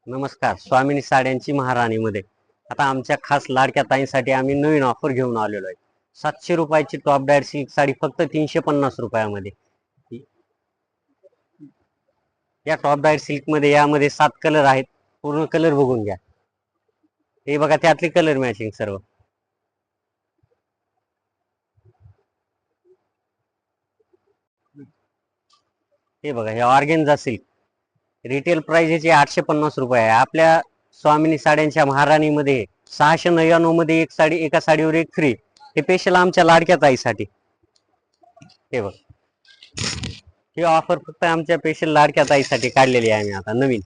नमस्कार. स्वामिनी साड्यांची महाराणीमध्ये आता आमच्या खास लाडक्या ताईंसाठी आम्ही नवीन ऑफर घेऊन आलेलो आहे. 700 रुपयाची टॉप डायर सिल्क साडी फक्त 350 रुपयामध्ये. या टॉप डायर सिल्क मध्ये यामध्ये 7 कलर आहेत. पूर्ण कलर बघून घ्या. हे बघा त्यातले कलर मॅचिंग सर्व. हे बघा हे ऑर्गेन्झा सिल्क. रिटेल प्राइस याची 850 रुपये आहे. आपल्या स्वामिनी साड्यांच्या महाराणीमध्ये 699 मध्ये एक साडी, एका साडीवर एक फ्री. हे स्पेशल आमच्या लाडक्या ताईसाठी. हे बघ ही ऑफर फक्त आमच्या स्पेशल लाडक्या ताईसाठी काढलेली आहे आम्ही आता नवीन.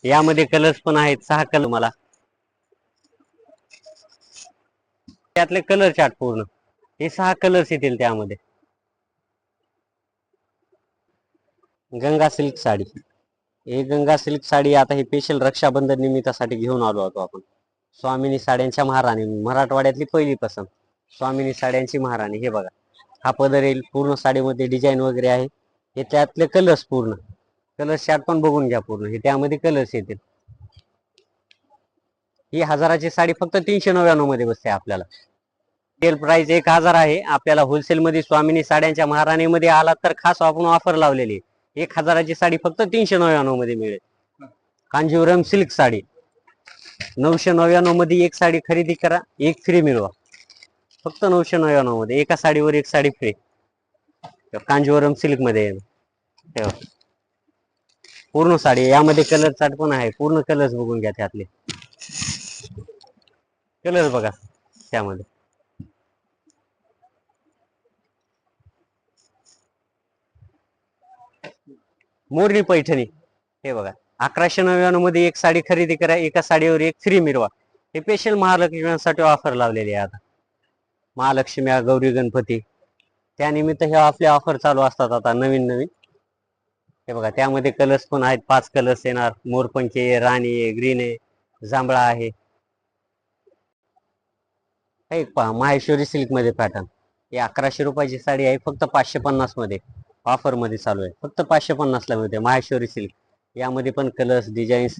यामध्ये कलर्स पण आहेत 6 कलर. मला त्यातले कलर चार्ट पूर्ण हे 6 कलर्स येतील त्यामध्ये. गंगा सिल्क साडी. हे गंगा सिल्क साडी आता ही स्पेशल रक्षाबंधन निमित्तासाठी घेऊन आलो होतो आपण. स्वामिनी साड्यांच्या महाराणी, मराठवाड्यातली पहिली पसंत स्वामिनी साड्यांची महाराणी. हे बघा हा पदर येईल. पूर्ण साडीमध्ये डिझाईन वगैरे आहे. हे त्यातले कलर्स पूर्ण कलर चार्ट पण बघून घ्या पूर्ण. हे त्यामध्ये कलर्स येतील. ही 1000ची साडी फक्त 399 मध्ये बसते आपल्याला. रिटेल प्राइस 1000 आहे. आपल्याला होलसेल मध्ये स्वामिनी साड्यांच्या महाराणीमध्ये आला तर खास आपण ऑफर लावलेली. 1000ची साडी फक्त 399 मध्ये मिळेल. कांजीवरम सिल्क साडी 999 मध्ये एक साडी खरेदी करा, एक फ्री मिळवा. फक्त 999 मध्ये एका साडीवर एक साडी फ्री. कांजीवरम सिल्क मध्ये पूर्ण साडी. यामध्ये कलर चार्ट पण आहे. पूर्ण कलर्स बघून घ्या. त्यातले कलर बघा त्यामध्ये. मोरनी पैठणी. हे बघा 1199 मध्ये एक साडी खरेदी करा, एका साडीवर एक फ्री मिळवा. हे स्पेशल महालक्ष्मीसाठी ऑफर लावलेली आहे. आता महालक्ष्मी, गौरी गणपती त्यानिमित्त हे आपले ऑफर चालू असतात आता नवीन नवीन. हे बघा त्यामध्ये कलर्स पण आहेत. 5 कलर्स येणार. मोरपंखी आहे, राणी आहे, ग्रीन आहे, जांभळा आहे. एक पहा माहेश्वरी सिल्क मध्ये पॅटर्न. हे 1100 रुपयाची साडी आहे. फक्त 550 मध्ये ऑफर मध्ये चालू आहे. फक्त 550 ला मिळते माहेश्वरी सिल्क. यामध्ये पण कलर्स डिझाईन्स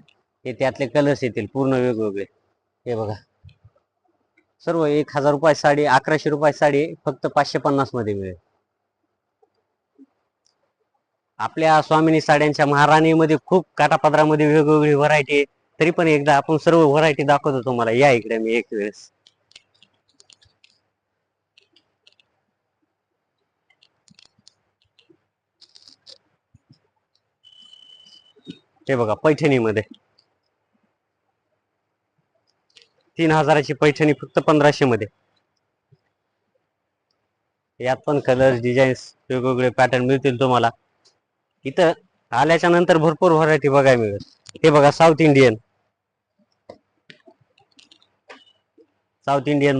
हे त्यातले कलर्स येतील पूर्ण वेगवेगळे. हे बघा सर्व 1000 रुपये साडी, 1100 रुपये साडी फक्त 550 मध्ये मिळेल. आपल्या स्वामिनी साड्यांच्या महाराणीमध्ये खूप काठापदरामध्ये वेगवेगळी व्हरायटी आहे. तरी पण एकदा आपण सर्व व्हरायटी दाखवतो तुम्हाला. या इकडे मी एक वेळेस. हे बघा पैठणीमध्ये 3000ची पैठणी फक्त 1500 मध्ये. यात पण कलर्स डिझाईन्स वेगवेगळे पॅटर्न मिळतील तुम्हाला. इथं आल्याच्या नंतर भरपूर व्हरायटी बघायला मिळेल. हे बघा साऊथ इंडियन. साऊथ इंडियन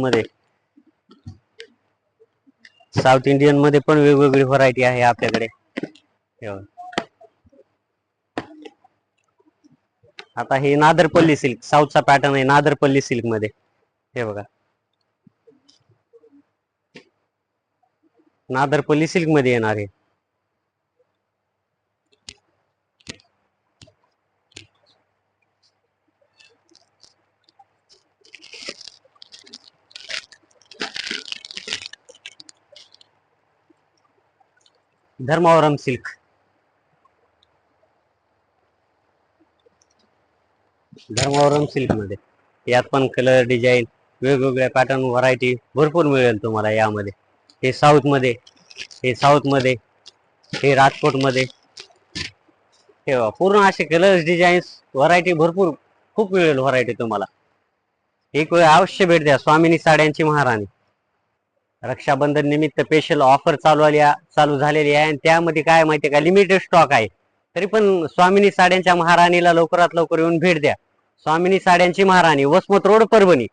मध्ये पण वेगवेगळी व्हरायटी आहे आपल्याकडे. आता हे नादरपल्ली सिल्क साऊथचा पॅटर्न आहे. नादरपल्ली सिल्क मध्ये हे बघा नादरपल्ली सिल्क मध्ये येणार आहे. धर्मावरम सिल्क. धर्मावरम सिल्क मध्ये यात पण कलर डिझाईन वेगवेगळ्या पॅटर्न व्हरायटी भरपूर मिळेल तुम्हाला यामध्ये. हे साऊथ मध्ये, हे राजकोट मध्ये. हे पूर्ण असे कलर्स डिझाईन्स व्हरायटी भरपूर खूप मिळेल व्हरायटी तुम्हाला. एक वेळ अवश्य भेट द्या स्वामिनी साड्यांची महाराणी. रक्षाबंधन निमित्त स्पेशल ऑफर चालू झालेली आहे. आणि त्यामध्ये काय माहितीये का, लिमिटेड स्टॉक आहे. तरी पण स्वामिनी साड्यांच्या महाराणीला लवकरात लवकर येऊन भेट द्या. स्वामिनी साड्यांची महाराणी, वसमत रोड, परभणी.